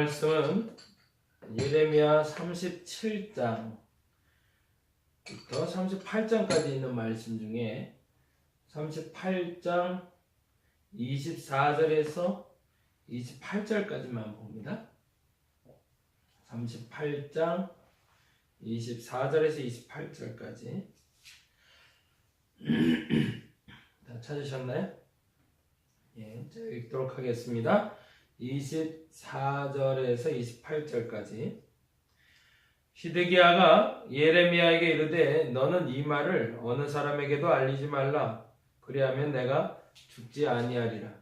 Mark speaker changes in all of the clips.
Speaker 1: 말씀은 예레미야 37장부터 38장까지 있는 말씀 중에 38장 24절에서 28절까지만 봅니다. 38장 24절에서 28절까지 다 찾으셨나요? 예, 제가 읽도록 하겠습니다. 24절에서 28절까지. 시드기야가 예레미야에게 이르되 너는 이 말을 어느 사람에게도 알리지 말라. 그리하면 내가 죽지 아니하리라.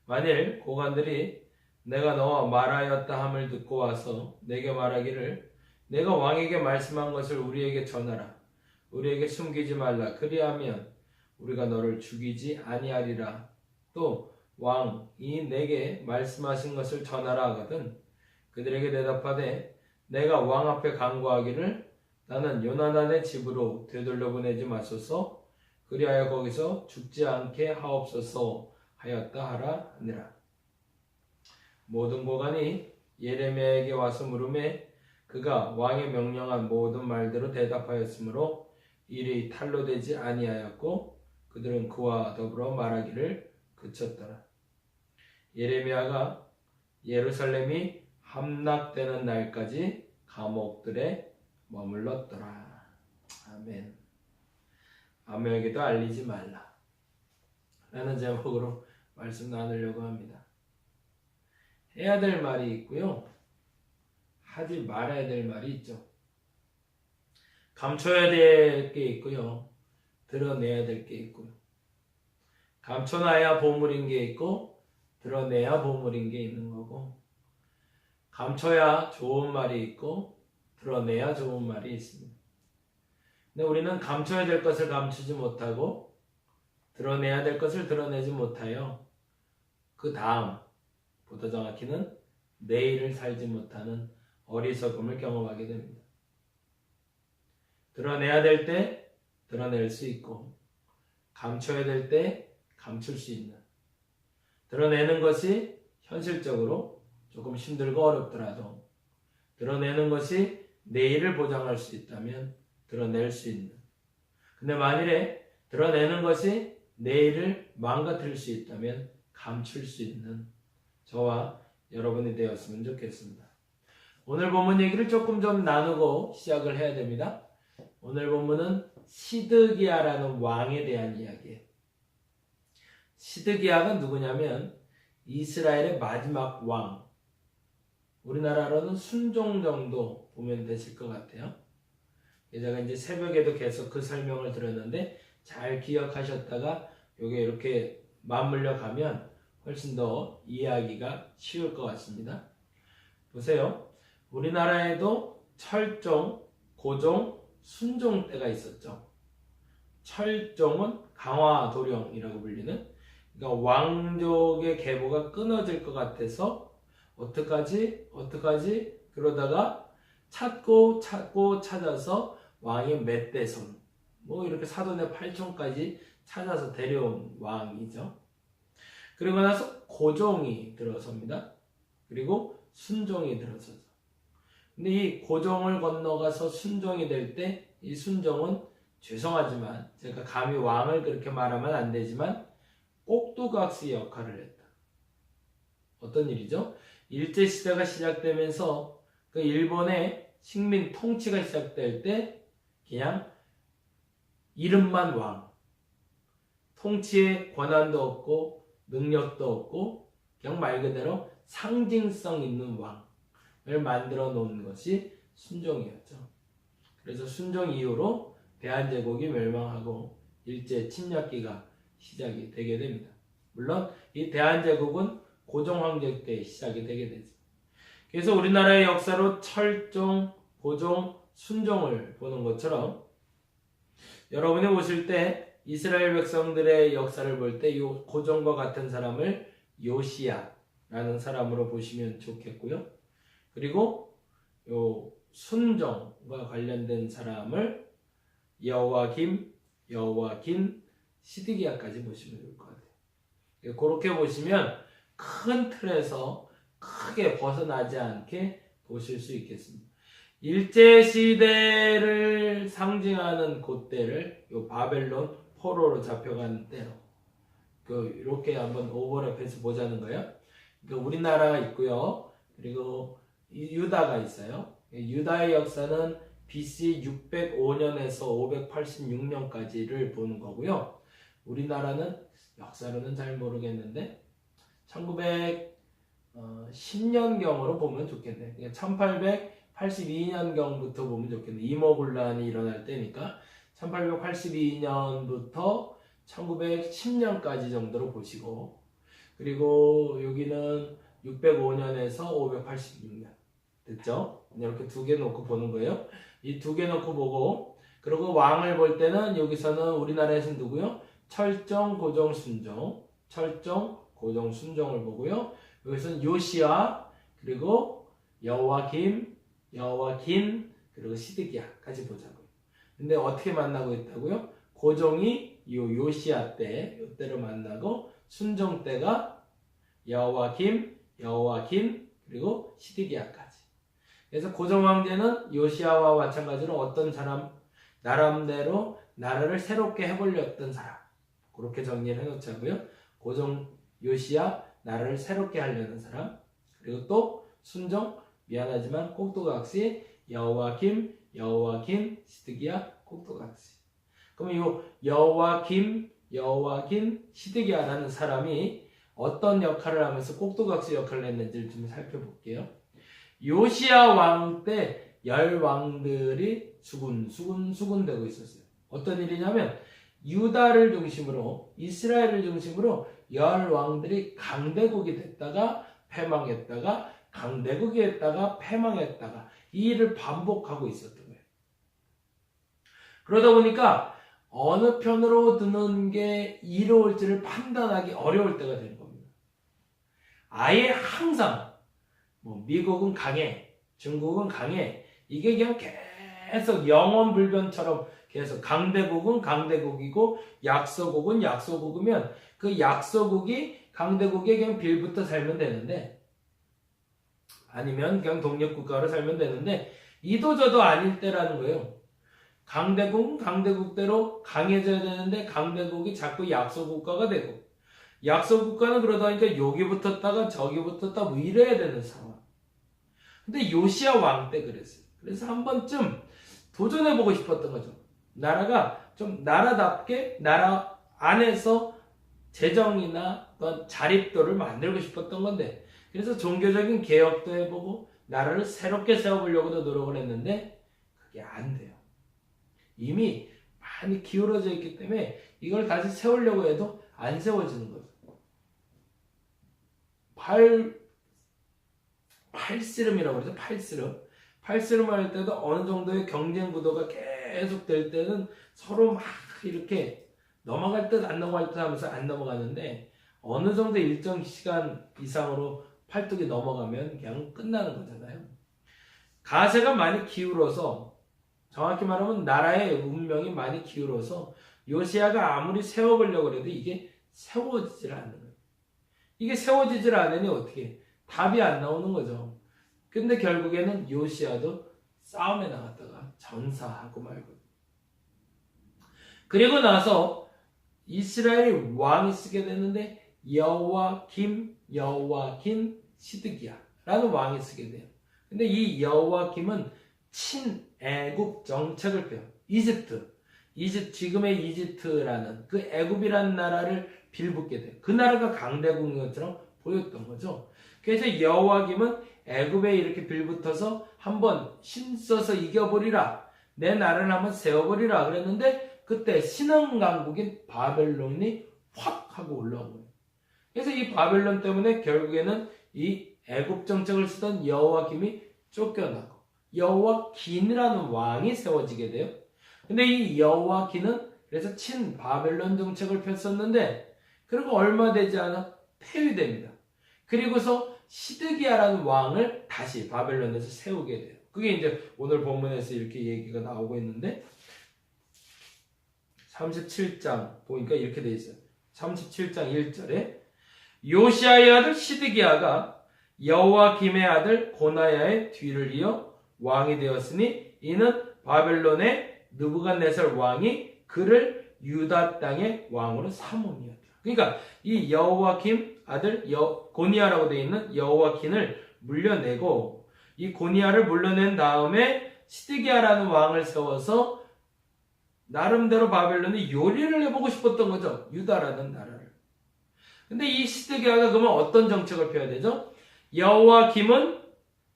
Speaker 1: 만일 고관들이 내가 너와 말하였다 함을 듣고 와서 내게 말하기를 내가 왕에게 말씀한 것을 우리에게 전하라. 우리에게 숨기지 말라. 그리하면 우리가 너를 죽이지 아니하리라. 또 왕이 내게 말씀하신 것을 전하라 하거든 그들에게 대답하되 내가 왕 앞에 간구하기를 나는 요나단의 집으로 되돌려 보내지 마소서 그리하여 거기서 죽지 않게 하옵소서 하였다 하라 하니라. 모든 고관이 예레미야에게 와서 물으매 그가 왕의 명령한 모든 말대로 대답하였으므로 일이 탈로 되지 아니하였고 그들은 그와 더불어 말하기를 그쳤더라. 예레미야가 예루살렘이 함락되는 날까지 감옥들에 머물렀더라. 아멘. 아무에게도 알리지 말라 라는 제목으로 말씀 나누려고 합니다. 해야 될 말이 있고요, 하지 말아야 될 말이 있죠. 감춰야 될 게 있고요, 드러내야 될 게 있고요. 감춰놔야 보물인 게 있고 드러내야 보물인 게 있는 거고, 감춰야 좋은 말이 있고 드러내야 좋은 말이 있습니다. 근데 우리는 감춰야 될 것을 감추지 못하고 드러내야 될 것을 드러내지 못하여 그 다음, 보다 정확히는 내일을 살지 못하는 어리석음을 경험하게 됩니다. 드러내야 될 때 드러낼 수 있고 감춰야 될 때 감출 수 있는, 드러내는 것이 현실적으로 조금 힘들고 어렵더라도 드러내는 것이 내일을 보장할 수 있다면 드러낼 수 있는, 근데 만일에 드러내는 것이 내일을 망가뜨릴 수 있다면 감출 수 있는 저와 여러분이 되었으면 좋겠습니다. 오늘 본문 얘기를 조금 좀 나누고 시작을 해야 됩니다. 오늘 본문은 시드기야라는 왕에 대한 이야기예요. 시드기야가 누구냐면 이스라엘의 마지막 왕, 우리나라로는 순종 정도 보면 되실 것 같아요. 제가 이제 새벽에도 계속 그 설명을 들었는데 잘 기억하셨다가 요게 이렇게 맞물려 가면 훨씬 더 이해하기가 쉬울 것 같습니다. 보세요. 우리나라에도 철종, 고종, 순종 때가 있었죠. 철종은 강화도령이라고 불리는, 그러니까 왕족의 계보가 끊어질 것 같아서 어떡하지 그러다가 찾고 찾아서 왕의 멧대손, 뭐 이렇게 사돈의 팔촌까지 찾아서 데려온 왕이죠. 그리고 나서 고종이 들어섭니다. 그리고 순종이 들어서죠. 근데 이 고종을 건너가서 순종이 될 때 이 순종은, 죄송하지만 제가 감히 왕을 그렇게 말하면 안 되지만 꼭두각시 역할을 했다. 어떤 일이죠? 일제시대가 시작되면서 그 일본의 식민 통치가 시작될 때 그냥 이름만 왕, 통치의 권한도 없고 능력도 없고 그냥 말 그대로 상징성 있는 왕을 만들어 놓은 것이 순종이었죠. 그래서 순종 이후로 대한제국이 멸망하고 일제 침략기가 시작이 되게 됩니다. 물론 이 대한제국은 고종황제 때 시작이 되게 되죠. 그래서 우리나라의 역사로 철종, 고종, 순종을 보는 것처럼 여러분이 보실 때 이스라엘 백성들의 역사를 볼 때 이 고종과 같은 사람을 요시야라는 사람으로 보시면 좋겠고요. 그리고 요 순종과 관련된 사람을 여호와김, 시드기야까지 보시면 좋을 것 같아요. 그렇게 보시면 큰 틀에서 크게 벗어나지 않게 보실 수 있겠습니다. 일제시대를 상징하는 그때를 요 바벨론 포로로 잡혀간 때로 이렇게 한번 오버랩해서 보자는 거예요. 그러니까 우리나라가 있고요. 그리고 유다가 있어요. 유다의 역사는 BC 605년에서 586년까지를 보는 거고요. 우리나라는 역사로는 잘 모르겠는데 1910년경으로 보면 좋겠네. 그러니까 1882년경부터 보면 좋겠네. 이모군란이 일어날 때니까 1882년부터 1910년까지 정도로 보시고, 그리고 여기는 605년에서 586년 됐죠? 이렇게 두 개 놓고 보는 거예요. 이 두 개 놓고 보고, 그리고 왕을 볼 때는 여기서는 우리나라에서는 누구요? 철정, 고종, 순종. 철정, 고종, 순종을 보고요. 여기서는 요시야, 그리고 여호와김, 그리고 시드기야까지 보자고요. 근데 어떻게 만나고 있다고요? 고종이 요시야 때, 이때를 만나고, 순종 때가 여호와김, 그리고 시드기야까지. 그래서 고종 황제는 요시야와 마찬가지로 어떤 사람, 나름대로 나라를 새롭게 해보려던 사람, 그렇게 정리를 해놓자고요. 고종 요시야, 나라를 새롭게 하려는 사람, 그리고 또 순종, 미안하지만 꼭두각시, 여호와김, 시드기야, 꼭두각시. 그럼 이 여호와김, 시드기야라는 사람이 어떤 역할을 하면서 꼭두각시 역할을 했는지를 좀 살펴볼게요. 요시야 왕 때 열 왕들이 수군 되고 있었어요. 어떤 일이냐면 유다를 중심으로, 이스라엘을 중심으로 열 왕들이 강대국이 됐다가 패망했다가 강대국이 됐다가 패망했다가 이 일을 반복하고 있었던 거예요. 그러다 보니까 어느 편으로 드는 게 이로울지를 판단하기 어려울 때가 되는 겁니다. 아예 항상 미국은 강해, 중국은 강해, 이게 그냥 계속 영원불변처럼 계속 강대국은 강대국이고 약소국은 약소국이면 그 약소국이 강대국에 그냥 빌붙어 살면 되는데, 아니면 그냥 독립국가로 살면 되는데 이도저도 아닐 때라는 거예요. 강대국은 강대국대로 강해져야 되는데 강대국이 자꾸 약소국가가 되고, 약소국가는 그러다 보니까 여기 붙었다가 저기 붙었다 이래야 되는 상황. 근데 요시야 왕 때 그랬어요. 그래서 한 번쯤 도전해보고 싶었던 거죠. 나라가 좀 나라답게 나라 안에서 재정이나 어떤 자립도를 만들고 싶었던 건데, 그래서 종교적인 개혁도 해보고 나라를 새롭게 세워보려고도 노력을 했는데 그게 안 돼요. 이미 많이 기울어져 있기 때문에 이걸 다시 세우려고 해도 안 세워지는 거죠. 팔씨름이라고 그러죠. 팔씨름 할 때도 어느 정도의 경쟁 구도가 계속 될 때는 서로 막 이렇게 넘어갈 듯 안 넘어갈 듯 하면서 안 넘어가는데, 어느 정도 일정 시간 이상으로 팔뚝이 넘어가면 그냥 끝나는 거잖아요. 가세가 많이 기울어서, 정확히 말하면 나라의 운명이 많이 기울어서 요시야가 아무리 세워보려고 해도 이게 세워지질 않는 거예요. 이게 세워지질 않으니 어떻게 답이 안 나오는 거죠. 근데 결국에는 요시야도 싸움에 나갔다가 전사하고 말고, 그리고 나서 이스라엘 왕이 쓰게 되는데 여호와김, 시드기야라는 왕이 쓰게 돼요. 근데 이 여호와김은 친애굽 정책을 펴요. 이집트, 지금의 이집트라는 그 애굽이라는 나라를 빌붙게 돼요. 그 나라가 강대국인 것처럼 보였던 거죠. 그래서 여호와김은 애굽에 이렇게 빌붙어서 한번 힘써서 이겨버리라, 내 나라를 한번 세워버리라 그랬는데, 그때 신흥 강국인 바벨론이 확 하고 올라온 거예요. 그래서 이 바벨론 때문에 결국에는 이 애굽 정책을 쓰던 여호와김이 쫓겨나고 여호와긴이라는 왕이 세워지게 돼요. 근데 이 여호와긴은 그래서 친 바벨론 정책을 폈었는데, 그리고 얼마 되지 않아 폐위됩니다. 그리고서 시드기야라는 왕을 다시 바벨론에서 세우게 돼요. 그게 이제 오늘 본문에서 이렇게 얘기가 나오고 있는데, 37장 보니까 이렇게 돼 있어요. 37장 1절에 요시야의 아들 시드기야가 여호와김의 아들 고나야의 뒤를 이어 왕이 되었으니 이는 바벨론의 느부갓네살 왕이 그를 유다 땅의 왕으로 삼음이었다. 그러니까 이 여호와김 아들 고니야라고 되어 있는 여호와킨을 물려내고 이 고니야를 물려낸 다음에 시드기야라는 왕을 세워서 나름대로 바벨론이 요리를 해보고 싶었던 거죠. 유다라는 나라를. 근데 이 시드기야가 그러면 어떤 정책을 펴야 되죠? 여호와김은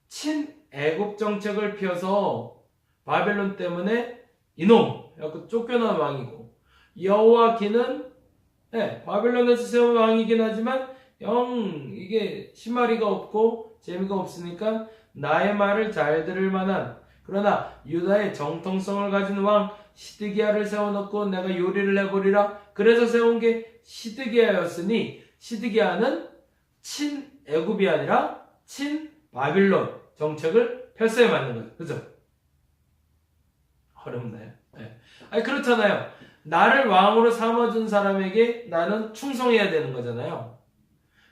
Speaker 1: 친애굽 정책을 펴서 바벨론 때문에 이놈! 해갖고 쫓겨난 왕이고, 여호와긴은 바벨론에서 세운 왕이긴 하지만 이게 심마리가 없고 재미가 없으니까 나의 말을 잘 들을 만한, 그러나 유다의 정통성을 가진 왕 시드기야를 세워놓고 내가 요리를 해보리라. 그래서 세운 게 시드기야였으니 시드기야는 친애굽이 아니라 친바빌론 정책을 폈어야 맞는 거예요. 그죠? 어렵나요? 네. 아니 그렇잖아요. 나를 왕으로 삼아준 사람에게 나는 충성해야 되는 거잖아요.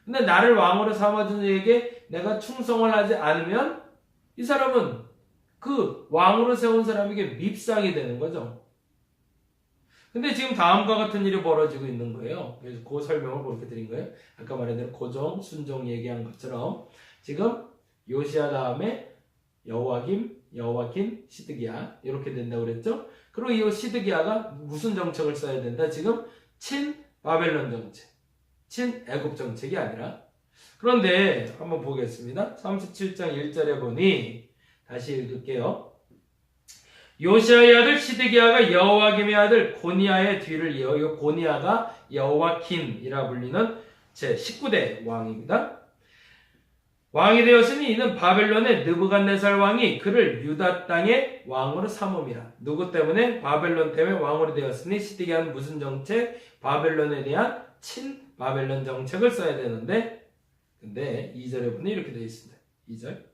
Speaker 1: 근데 나를 왕으로 삼아준 이에게 내가 충성을 하지 않으면 이 사람은 그 왕으로 세운 사람에게 밉상이 되는 거죠. 근데 지금 다음과 같은 일이 벌어지고 있는 거예요. 그래서 그 설명을 그렇게 드린 거예요. 아까 말한 대로 고종, 순종 얘기한 것처럼 지금 요시야 다음에 여호와긴, 시드기야 이렇게 된다고 그랬죠. 그리고 이 시드기야가 무슨 정책을 써야 된다? 지금 친바벨론 정책, 친애굽 정책이 아니라. 그런데 한번 보겠습니다. 37장 1절에 보니 다시 읽을게요. 요시야의 아들 시드기야가 여호와김의 아들 고니야의 뒤를 이어, 이 고니야가 여호와킨이라 불리는 제 19대 왕입니다. 왕이 되었으니 이는 바벨론의 느부갓네살 왕이 그를 유다 땅의 왕으로 삼음이라. 누구 때문에? 바벨론 때문에 왕으로 되었으니 시드기야는 무슨 정책? 바벨론에 대한 친바벨론 정책을 써야 되는데, 근데 2절에 보니 이렇게 되어 있습니다. 2절.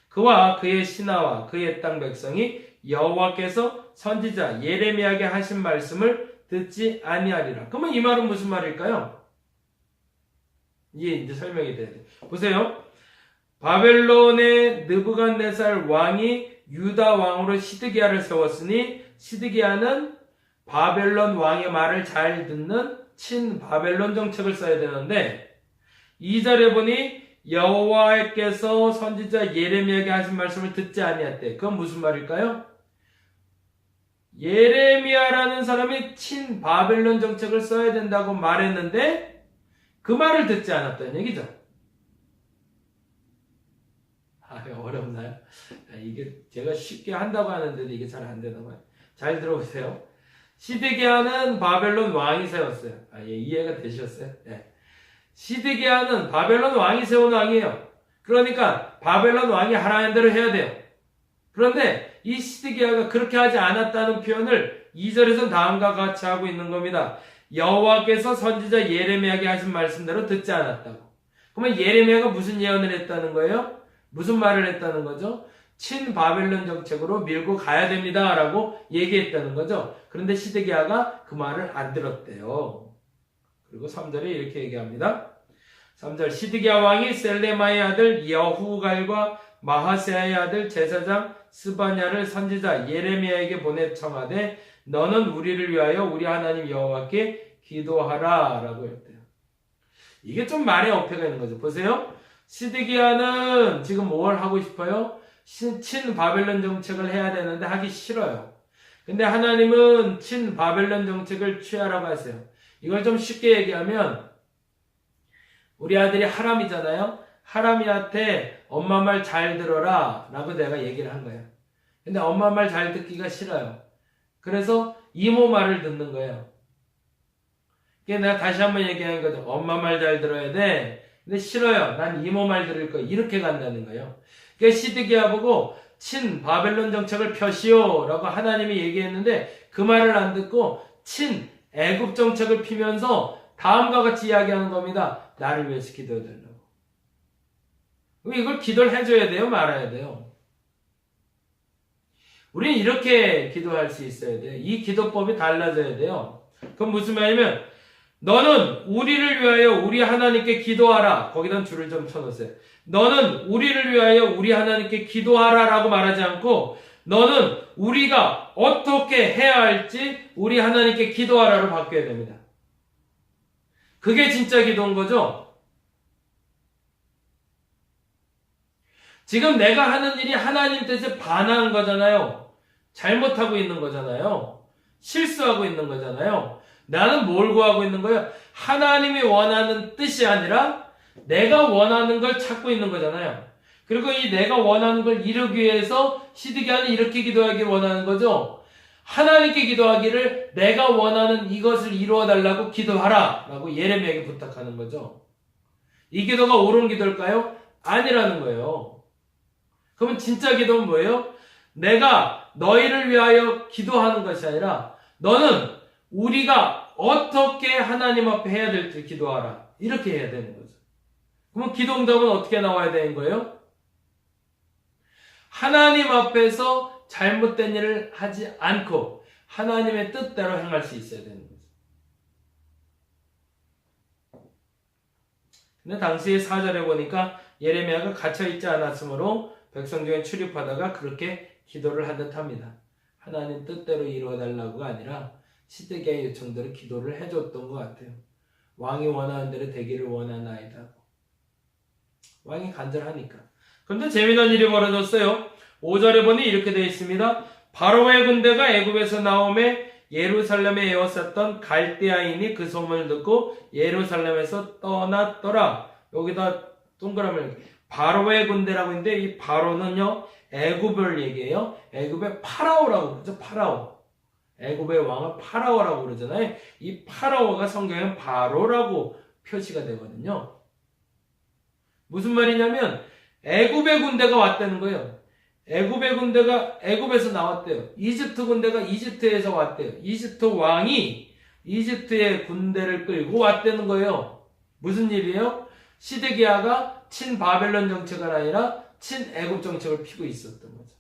Speaker 1: 그와 그의 신하와 그의 땅 백성이 여호와께서 선지자 예레미야에게 하신 말씀을 듣지 아니하리라. 그러면 이 말은 무슨 말일까요? 이게 이제 설명이 돼야 돼요. 보세요. 바벨론의 느부갓네살 왕이 유다 왕으로 시드기야를 세웠으니 시드기야는 바벨론 왕의 말을 잘 듣는 친바벨론 정책을 써야 되는데 2절에 보니 여호와께서 선지자 예레미야에게 하신 말씀을 듣지 아니했대. 그건 무슨 말일까요? 예레미야라는 사람이 친바벨론 정책을 써야 된다고 말했는데 그 말을 듣지 않았다는 얘기죠. 어렵나요? 이게 제가 쉽게 한다고 하는데도 이게 잘 안 되나 봐요. 잘 들어보세요. 시드기야는 바벨론 왕이 세웠어요. 이해가 되셨어요? 네. 시드기야는 바벨론 왕이 세운 왕이에요. 그러니까 바벨론 왕이 하라는 대로 해야 돼요. 그런데 이 시드기야가 그렇게 하지 않았다는 표현을 2절에서는 다음과 같이 하고 있는 겁니다. 여호와께서 선지자 예레미야에게 하신 말씀대로 듣지 않았다고. 그러면 예레미야가 무슨 예언을 했다는 거예요? 무슨 말을 했다는 거죠? 친바벨론 정책으로 밀고 가야 됩니다 라고 얘기했다는 거죠. 그런데 시드기야가 그 말을 안 들었대요. 그리고 3절에 이렇게 얘기합니다. 3절 시드기야 왕이 셀레마의 아들 여후갈과 마하세야의 아들 제사장 스바냐를 선지자 예레미야에게 보내 청하되 너는 우리를 위하여 우리 하나님 여호와께 기도하라 라고 했대요. 이게 좀 말의 어폐가 있는 거죠. 보세요. 시드기야는 지금 뭘 하고 싶어요? 친바벨론 정책을 해야 되는데 하기 싫어요. 근데 하나님은 친바벨론 정책을 취하라고 하세요. 이걸 좀 쉽게 얘기하면 우리 아들이 하람이잖아요. 하람이한테 엄마 말 잘 들어라 라고 내가 얘기를 한 거예요. 근데 엄마 말 잘 듣기가 싫어요. 그래서 이모 말을 듣는 거예요. 그러니까 내가 다시 한번 얘기하는 거죠. 엄마 말 잘 들어야 돼. 근데 싫어요. 난 이모 말 들을 거야. 이렇게 간다는 거예요. 그러니까 시드기야 보고 친 바벨론 정책을 펴시오 라고 하나님이 얘기했는데 그 말을 안 듣고 친 애굽 정책을 피면서 다음과 같이 이야기하는 겁니다. 나를 위해서 기도해달라고. 이걸 기도를 해줘야 돼요? 말아야 돼요? 우리는 이렇게 기도할 수 있어야 돼요. 이 기도법이 달라져야 돼요. 그건 무슨 말이냐면 너는 우리를 위하여 우리 하나님께 기도하라. 거기다 줄을 좀 쳐놓으세요. 너는 우리를 위하여 우리 하나님께 기도하라 라고 말하지 않고 너는 우리가 어떻게 해야 할지 우리 하나님께 기도하라로 바뀌어야 됩니다. 그게 진짜 기도인 거죠? 지금 내가 하는 일이 하나님 뜻에 반하는 거잖아요. 잘못하고 있는 거잖아요. 실수하고 있는 거잖아요. 나는 뭘 구하고 있는 거예요? 하나님이 원하는 뜻이 아니라 내가 원하는 걸 찾고 있는 거잖아요. 그리고 이 내가 원하는 걸 이루기 위해서 시드기야는 이렇게 기도하기를 원하는 거죠. 하나님께 기도하기를 내가 원하는 이것을 이루어 달라고 기도하라 라고 예레미야에게 부탁하는 거죠. 이 기도가 옳은 기도일까요? 아니라는 거예요. 그러면 진짜 기도는 뭐예요? 내가 너희를 위하여 기도하는 것이 아니라 너는 우리가 어떻게 하나님 앞에 해야 될지 기도하라. 이렇게 해야 되는 거죠. 그러면 기도 응답은 어떻게 나와야 되는 거예요? 하나님 앞에서 잘못된 일을 하지 않고 하나님의 뜻대로 행할 수 있어야 되는 거죠. 근데 당시에 4절에 보니까 예레미야가 갇혀있지 않았으므로 백성 중에 출입하다가 그렇게 기도를 한 듯합니다. 하나님 뜻대로 이루어달라고가 아니라 시드기야의 요청대로 기도를 해줬던 것 같아요. 왕이 원하는 대로 되기를 원하나이다. 왕이 간절하니까. 그런데 재미난 일이 벌어졌어요. 5절에 보니 이렇게 되어 있습니다. 바로의 군대가 애굽에서 나오매 예루살렘에 에워쌌던 갈대아인이 그 소문을 듣고 예루살렘에서 떠났더라. 여기다 동그라미를 바로의 군대라고 있는데 이 바로는요 애굽을 얘기해요. 애굽의 파라오라고 그러죠. 파라오. 애굽의 왕은 파라오라고 그러잖아요. 이 파라오가 성경엔 바로라고 표시가 되거든요. 무슨 말이냐면 애굽의 군대가 왔다는 거예요. 애굽의 군대가 애굽에서 나왔대요. 이집트 군대가 이집트에서 왔대요. 이집트 왕이 이집트의 군대를 끌고 왔다는 거예요. 무슨 일이에요? 시드기야가 친바벨론 정책을 아니라 친애굽 정책을 피고 있었던 거죠.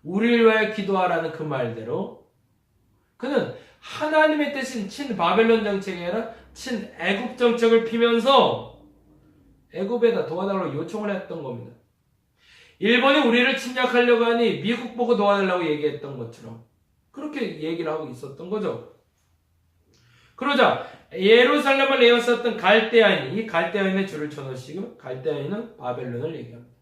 Speaker 1: 우리를 위하여 기도하라는 그 말대로 그는 하나님의 뜻인 친바벨론 정책이 아니라 친애굽 정책을 피면서 애굽에다 도와달라고 요청을 했던 겁니다. 일본이 우리를 침략하려고 하니 미국 보고 도와달라고 얘기했던 것처럼 그렇게 얘기를 하고 있었던 거죠. 그러자 예루살렘을 에워쌌던 갈대아인, 이 갈대아인의 줄을 쳐놓으시고 갈대아인은 바벨론을 얘기합니다.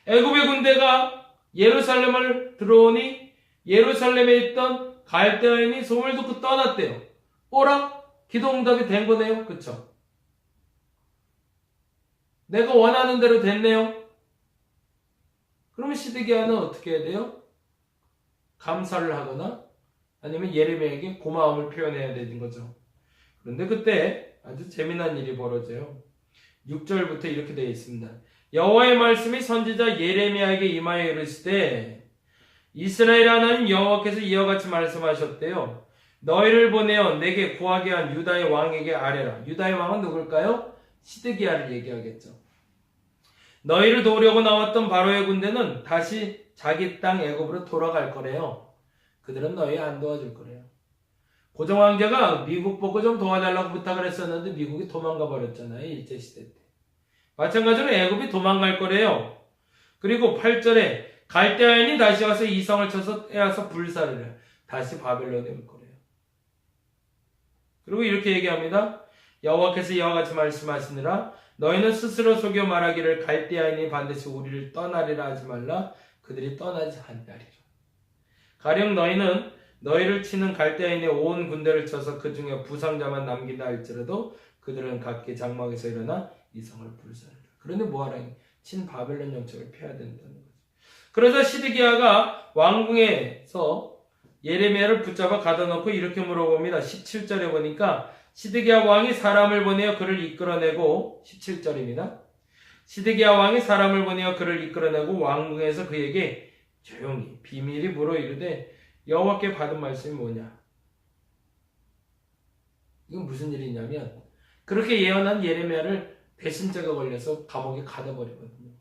Speaker 1: 애굽의 군대가 예루살렘을 들어오니 예루살렘에 있던 갈대아인이 소문을 듣고 떠났대요. 오라? 기도응답이 된 거네요. 그쵸? 내가 원하는 대로 됐네요. 그러면 시드기야는 어떻게 해야 돼요? 감사를 하거나 아니면 예레미야에게 고마움을 표현해야 되는 거죠. 그런데 그때 아주 재미난 일이 벌어져요. 6절부터 이렇게 되어 있습니다. 여호와의 말씀이 선지자 예레미야에게 임하여 이르시되 이스라엘 하나님 여호와께서 이와 같이 말씀하셨대요. 너희를 보내어 내게 구하게 한 유다의 왕에게 아뢰라. 유다의 왕은 누굴까요? 시드기야를 얘기하겠죠. 너희를 도우려고 나왔던 바로의 군대는 다시 자기 땅 애굽으로 돌아갈 거래요. 그들은 너희 안 도와줄 거래요. 고종 황제가 미국 보고 좀 도와달라고 부탁을 했었는데 미국이 도망가 버렸잖아요. 일제시대 때. 마찬가지로 애굽이 도망갈 거래요. 그리고 8절에 갈대아인이 다시 와서 이성을 쳐서 떼어서 불사를 해요. 다시 바벨론에 올 거래요. 그리고 이렇게 얘기합니다. 여호와께서 이와 같이 말씀하시느라 너희는 스스로 속여 말하기를 갈대아인이 반드시 우리를 떠나리라 하지 말라. 그들이 떠나지 않으리라. 가령 너희는 너희를 치는 갈대아인의 온 군대를 쳐서 그 중에 부상자만 남긴다 할지라도 그들은 각기 장막에서 일어나 이성을 불사르리라. 그런데 뭐하라? 친 바벨론 정책을 펴야 된다는 거죠. 그러자 시드기야가 왕궁에서 예레미야를 붙잡아 가둬놓고 이렇게 물어봅니다. 17절에 보니까 시드기야 왕이 사람을 보내어 그를 이끌어내고 17절입니다. 시드기야 왕이 사람을 보내어 그를 이끌어내고 왕궁에서 그에게 조용히 비밀이 물어 이르되 여호와께 받은 말씀이 뭐냐? 이건 무슨 일이냐면 그렇게 예언한 예레미야를 배신죄가 걸려서 감옥에 가둬버리거든요.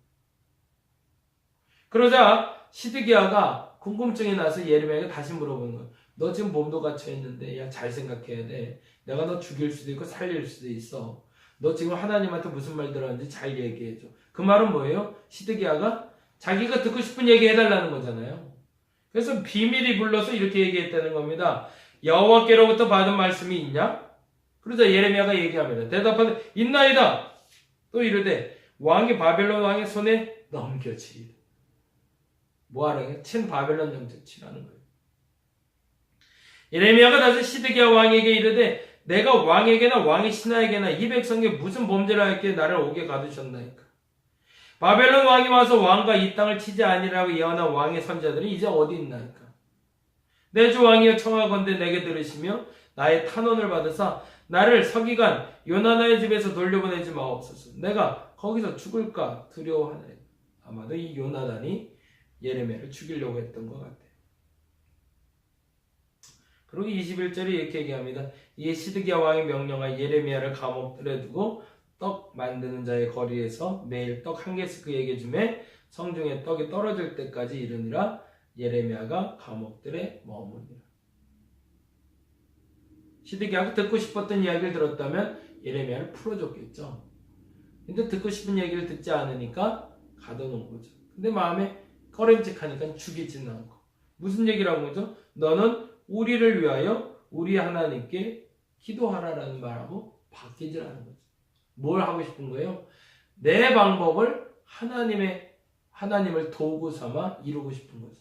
Speaker 1: 그러자 시드기야가 궁금증이 나서 예레미야에게 다시 물어보는 거예요. 너 지금 몸도 갇혀 있는데 야 잘 생각해야 돼. 내가 너 죽일 수도 있고 살릴 수도 있어. 너 지금 하나님한테 무슨 말 들었는지 잘 얘기해줘. 그 말은 뭐예요? 시드기야가 자기가 듣고 싶은 얘기 해달라는 거잖아요. 그래서 비밀이 불러서 이렇게 얘기했다는 겁니다. 여호와께로부터 받은 말씀이 있냐? 그러자 예레미야가 얘기합니다. 대답하되 있나이다. 또 이르되 왕이 바벨론 왕의 손에 넘겨지리라. 뭐하라는 친 바벨론 정책 치라는 거예요. 예레미야가 다시 시드기야 왕에게 이르되 내가 왕에게나 왕의 신하에게나 이 백성에게 무슨 범죄를 하였기에 나를 오게 가두셨나이까. 바벨론 왕이 와서 왕과 이 땅을 치지 아니라고 예언한 왕의 선자들이 이제 어디 있나이까. 내 주 왕이여 청하건대 내게 들으시며 나의 탄원을 받으사 나를 서기관 요나단의 집에서 돌려보내지 마옵소서. 내가 거기서 죽을까 두려워하네. 아마도 이 요나단이 예레미야를 죽이려고 했던 것 같아요. 그리고 21절에 이렇게 얘기합니다. 이에 시드기야 왕이 명령하여 예레미야를 감옥들에 두고 떡 만드는 자의 거리에서 매일 떡 한 개씩 그에게 주매 성중에 떡이 떨어질 때까지 이르니라. 예레미야가 감옥들에 머무니라. 시드기야가 듣고 싶었던 이야기를 들었다면 예레미야를 풀어줬겠죠. 근데 듣고 싶은 얘기를 듣지 않으니까 가둬놓은 거죠. 근데 마음에 꺼림칙하니까 죽이지는 않고. 무슨 얘기라고 하죠? 너는 우리를 위하여 우리 하나님께 기도하라라는 말하고 바뀌질 않은 거죠. 뭘 하고 싶은 거예요? 내 방법을 하나님을 도구 삼아 이루고 싶은 거죠.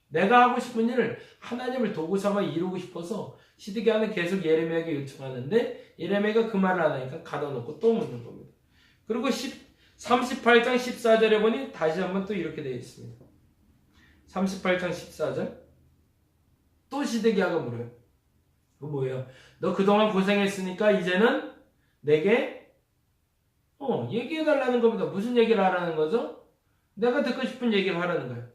Speaker 1: 내가 하고 싶은 일을 하나님을 도구 삼아 이루고 싶어서 시드기야는 계속 예레미야에게 요청하는데 예레미야가 그 말을 안 하니까 가둬놓고 또 묻는 겁니다. 그리고 38장 14절에 보니 다시 한번 또 이렇게 되어 있습니다. 38장 14절 또 시드기야가 물어요. 그거 뭐예요? 너 그동안 고생했으니까 이제는 내게 얘기해달라는 겁니다. 무슨 얘기를 하라는 거죠? 내가 듣고 싶은 얘기를 하라는 거예요.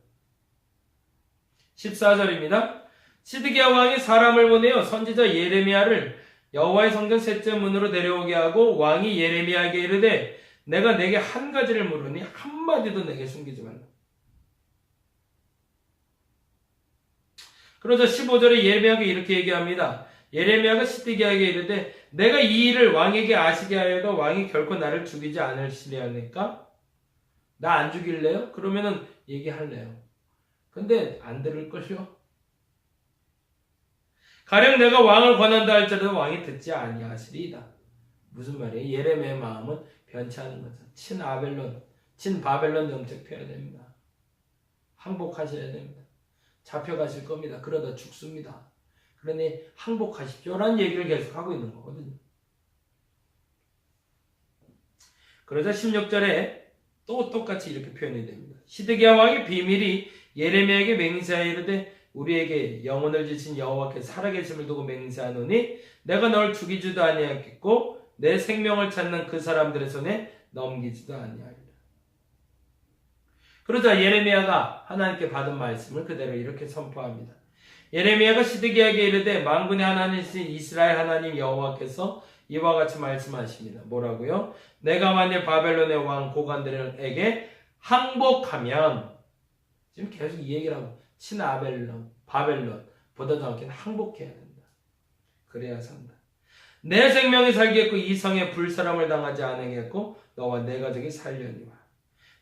Speaker 1: 14절입니다. 시드기야 왕이 사람을 보내어 선지자 예레미야를 여호와의 성전 셋째 문으로 데려오게 하고 왕이 예레미야에게 이르되 내가 내게 한 가지를 물으니 한마디도 내게 숨기지 말라. 그러자 15절에 예레미야가 이렇게 얘기합니다. 예레미야가 시드기야에게 이르되 내가 이 일을 왕에게 아시게 하여도 왕이 결코 나를 죽이지 않으시려니까? 나 안 죽일래요? 그러면은 얘기할래요. 근데 안 들을걸요? 가령 내가 왕을 권한다 할지라도 왕이 듣지 아니하시리이다. 무슨 말이에요? 예레미야의 마음은 변치 않은 거죠. 친바벨론 정책 펴야 됩니다. 항복하셔야 됩니다. 잡혀가실 겁니다. 그러다 죽습니다. 그러니 항복하십시오라는 얘기를 계속하고 있는 거거든요. 그러자 16절에 또 똑같이 이렇게 표현이 됩니다. 시드기야 왕의 비밀이 예레미야에게 맹세하여 이르되 우리에게 영혼을 주신 여호와께서 살아계심을 두고 맹세하노니 내가 널 죽이지도 아니하겠고 내 생명을 찾는 그 사람들의 손에 넘기지도 아니하리라. 그러자 예레미야가 하나님께 받은 말씀을 그대로 이렇게 선포합니다. 예레미야가 시드기야에게 이르되 만군의 하나님이신 이스라엘 하나님 여호와께서 이와 같이 말씀하십니다. 뭐라고요? 내가 만일 바벨론의 왕 고관들에게 항복하면, 지금 계속 이 얘기를 하고 바벨론보다 정확히는 항복해야 된다. 그래야 산다. 내 생명이 살겠고 이 성에 불사람을 당하지 않겠고 너와 내 가족이 살려니와.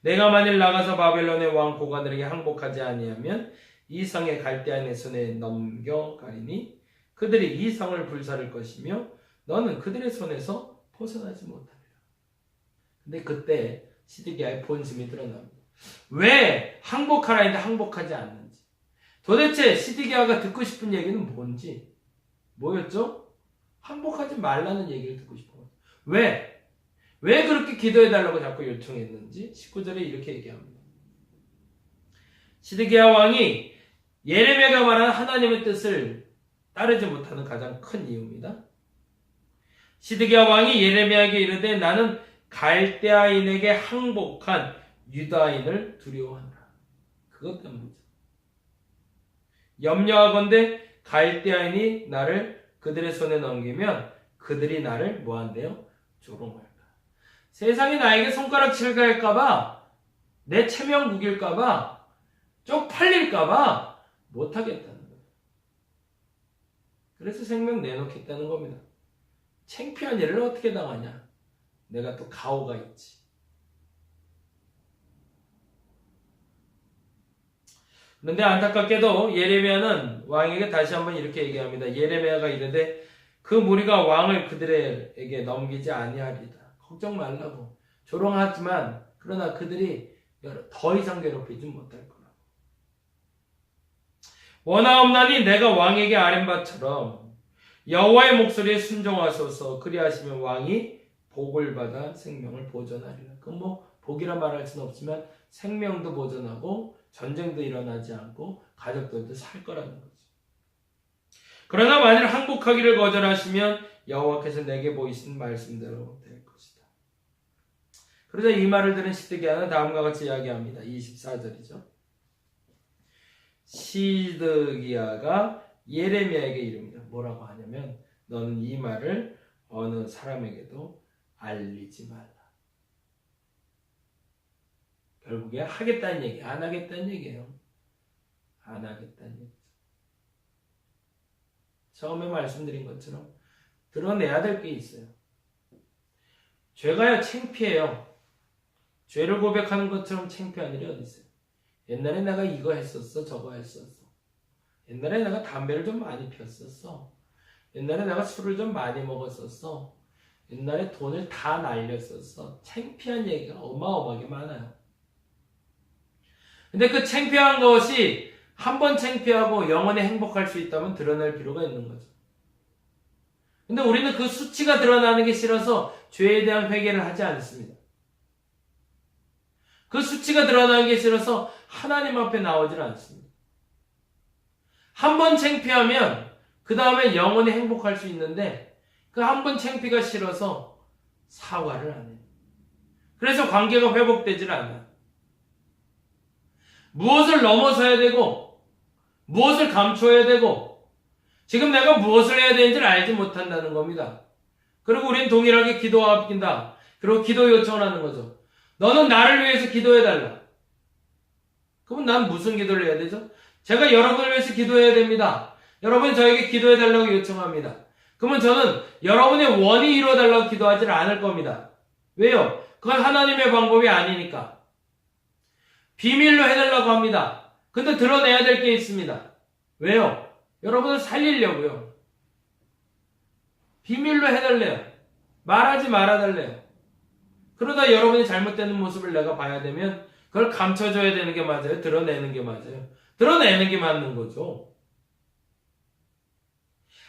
Speaker 1: 내가 만일 나가서 바벨론의 왕 고관들에게 항복하지 아니하면 이 성에 갈대아인의 손에 넘겨가리니 그들이 이 성을 불사를 것이며 너는 그들의 손에서 벗어나지 못하리라. 근데 그때 시드기야의 본심이 드러납니다. 왜 항복하라 했는데 항복하지 않는지. 도대체 시드기야가 듣고 싶은 얘기는 뭔지. 뭐였죠? 항복하지 말라는 얘기를 듣고 싶은 거죠. 왜 그렇게 기도해달라고 자꾸 요청했는지 19절에 이렇게 얘기합니다. 시드기야 왕이 예레미야가 말한 하나님의 뜻을 따르지 못하는 가장 큰 이유입니다. 시드기야 왕이 예레미야에게 이르되 나는 갈대아인에게 항복한 유다인을 두려워한다. 그것 때문이죠. 염려하건대 갈대아인이 나를 그들의 손에 넘기면 그들이 나를 뭐한대요? 조롱할까. 세상이 나에게 손가락질을 할까봐, 내 체면 구길까봐, 쪽팔릴까봐 못하겠다는 거예요. 그래서 생명 내놓겠다는 겁니다. 창피한 일을 어떻게 당하냐? 내가 또 가오가 있지. 그런데 안타깝게도 예레미야는 왕에게 다시 한번 이렇게 얘기합니다. 예레미야가 이르되 그 무리가 왕을 그들에게 넘기지 아니하리다. 걱정 말라고. 조롱하지만 그러나 그들이 더 이상 괴롭히지 못할 거라고. 원하옵나니 내가 왕에게 아뢰는 바처럼 여호와의 목소리에 순종하소서. 그리하시면 왕이 복을 받아 생명을 보존하리라. 그 복이라 말할 수는 없지만 생명도 보존하고 전쟁도 일어나지 않고 가족들도 살 거라는 거죠. 그러나 만일 항복하기를 거절하시면 여호와께서 내게 보이신 말씀대로 될 것이다. 그러자 이 말을 들은 시드기야는 다음과 같이 이야기합니다. 24절이죠. 시드기야가 예레미야에게 이릅니다. 뭐라고 하냐면 너는 이 말을 어느 사람에게도 알리지 말라. 결국에 하겠다는 얘기, 안 하겠다는 얘기예요. 안 하겠다는 얘기죠. 처음에 말씀드린 것처럼 드러내야 될 게 있어요. 죄가요 창피해요. 죄를 고백하는 것처럼 창피한 일이 어디 있어요. 옛날에 내가 이거 했었어, 저거 했었어. 옛날에 내가 담배를 좀 많이 피웠었어. 옛날에 내가 술을 좀 많이 먹었었어. 옛날에 돈을 다 날렸었어. 창피한 얘기가 어마어마하게 많아요. 근데 그 창피한 것이 한 번 창피하고 영원히 행복할 수 있다면 드러낼 필요가 있는 거죠. 근데 우리는 그 수치가 드러나는 게 싫어서 죄에 대한 회개를 하지 않습니다. 그 수치가 드러나는 게 싫어서 하나님 앞에 나오질 않습니다. 한 번 창피하면 그 다음에 영원히 행복할 수 있는데 그 한 번 창피가 싫어서 사과를 안 해요. 그래서 관계가 회복되질 않아요. 무엇을 넘어서야 되고 무엇을 감춰야 되고 지금 내가 무엇을 해야 되는지를 알지 못한다는 겁니다. 그리고 우린 동일하게 기도와 아낀다. 그리고 기도 요청을 하는 거죠. 너는 나를 위해서 기도해달라. 그럼 난 무슨 기도를 해야 되죠? 제가 여러분을 위해서 기도해야 됩니다. 여러분이 저에게 기도해달라고 요청합니다. 그러면 저는 여러분의 원이 이루어달라고 기도하지 않을 겁니다. 왜요? 그건 하나님의 방법이 아니니까. 비밀로 해달라고 합니다. 근데 드러내야 될 게 있습니다. 왜요? 여러분을 살리려고요. 비밀로 해달래요. 말하지 말아달래요. 그러다 여러분이 잘못되는 모습을 내가 봐야 되면 그걸 감춰줘야 되는 게 맞아요? 드러내는 게 맞아요? 드러내는 게 맞는 거죠.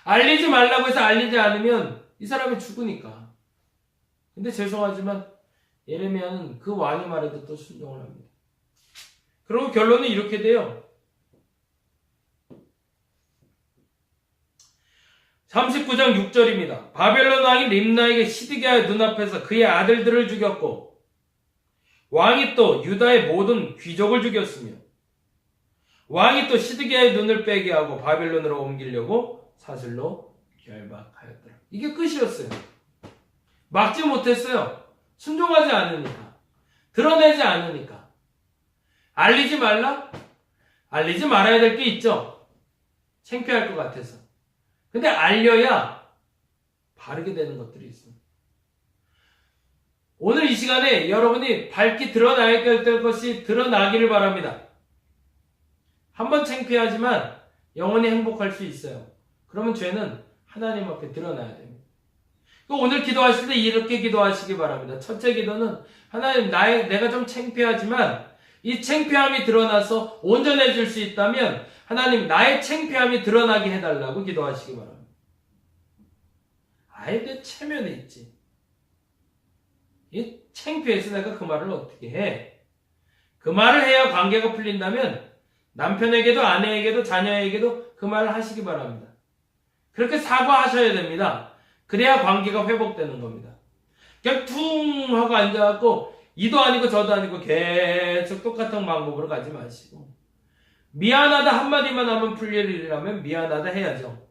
Speaker 1: 알리지 말라고 해서 알리지 않으면 이 사람이 죽으니까. 근데 죄송하지만 예레미야는 그 왕의 말에도 또 순종을 합니다. 그리고 결론은 이렇게 돼요. 39장 6절입니다. 바벨론 왕이 림나에게 시드기야의 눈앞에서 그의 아들들을 죽였고 왕이 또 유다의 모든 귀족을 죽였으며 왕이 또 시드기야의 눈을 빼게 하고 바벨론으로 옮기려고 사슬로 결박하였더라. 이게 끝이었어요. 막지 못했어요. 순종하지 않으니까. 드러내지 않으니까. 알리지 말라? 알리지 말아야 될 게 있죠. 창피할 것 같아서. 근데 알려야 바르게 되는 것들이 있어요. 오늘 이 시간에 여러분이 밝히 드러나야 될 것이 드러나기를 바랍니다. 한번 창피하지만 영원히 행복할 수 있어요. 그러면 죄는 하나님 앞에 드러나야 됩니다. 오늘 기도하실 때 이렇게 기도하시기 바랍니다. 첫째 기도는 하나님 내가 좀 창피하지만 이 창피함이 드러나서 온전해질 수 있다면 하나님 나의 창피함이 드러나게 해달라고 기도하시기 바랍니다. 아예 내 체면에 있지. 이 창피해서 내가 그 말을 어떻게 해? 그 말을 해야 관계가 풀린다면 남편에게도 아내에게도 자녀에게도 그 말을 하시기 바랍니다. 그렇게 사과하셔야 됩니다. 그래야 관계가 회복되는 겁니다. 그냥 퉁 하고 앉아갖고 이도 아니고 저도 아니고 계속 똑같은 방법으로 가지 마시고 미안하다 한마디만 하면 풀릴 일이라면 미안하다 해야죠.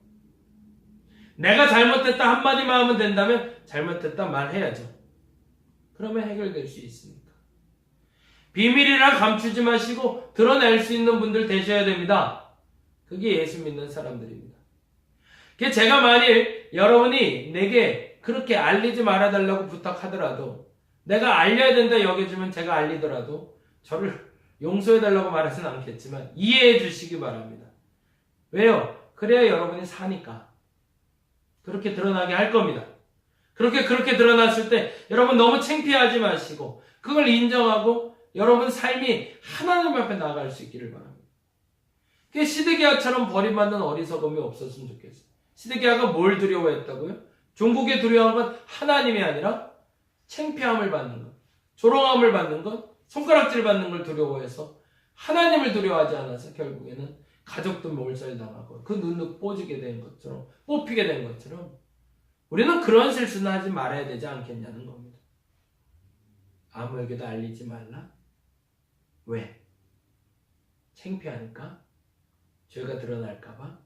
Speaker 1: 내가 잘못했다 한마디만 하면 된다면 잘못했다 말해야죠. 그러면 해결될 수 있으니까. 비밀이라 감추지 마시고 드러낼 수 있는 분들 되셔야 됩니다. 그게 예수 믿는 사람들입니다. 제가 만일 여러분이 내게 그렇게 알리지 말아달라고 부탁하더라도 내가 알려야 된다 여겨주면 제가 알리더라도 저를 용서해달라고 말하진 않겠지만 이해해 주시기 바랍니다. 왜요? 그래야 여러분이 사니까. 그렇게 드러나게 할 겁니다. 그렇게 드러났을 때 여러분 너무 창피하지 마시고 그걸 인정하고 여러분 삶이 하나님 앞에 나아갈 수 있기를 바랍니다. 시드기야처럼 버림받는 어리석음이 없었으면 좋겠어요. 시드기야가 뭘 두려워했다고요? 종국에 두려워한 건 하나님이 아니라 창피함을 받는 것, 조롱함을 받는 것, 손가락질 받는 걸 두려워해서 하나님을 두려워하지 않아서 결국에는 가족도 몰살당하고 그 눈도 뽀지게 된 것처럼 뽑히게 된 것처럼 우리는 그런 실수는 하지 말아야 되지 않겠냐는 겁니다. 아무에게도 알리지 말라? 왜? 창피하니까? 죄가 드러날까봐?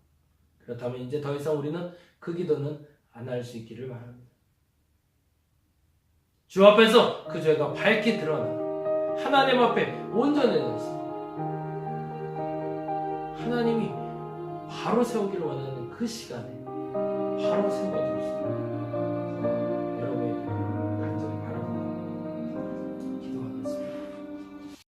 Speaker 1: 그렇다면 이제 더 이상 우리는 그 기도는 안 할 수 있기를 바랍니다. 주 앞에서 그 죄가 밝히 드러나 하나님 앞에 온전해졌습니다. 하나님이 바로 세우기를 원하는 그 시간에 바로 세워주셨습니다.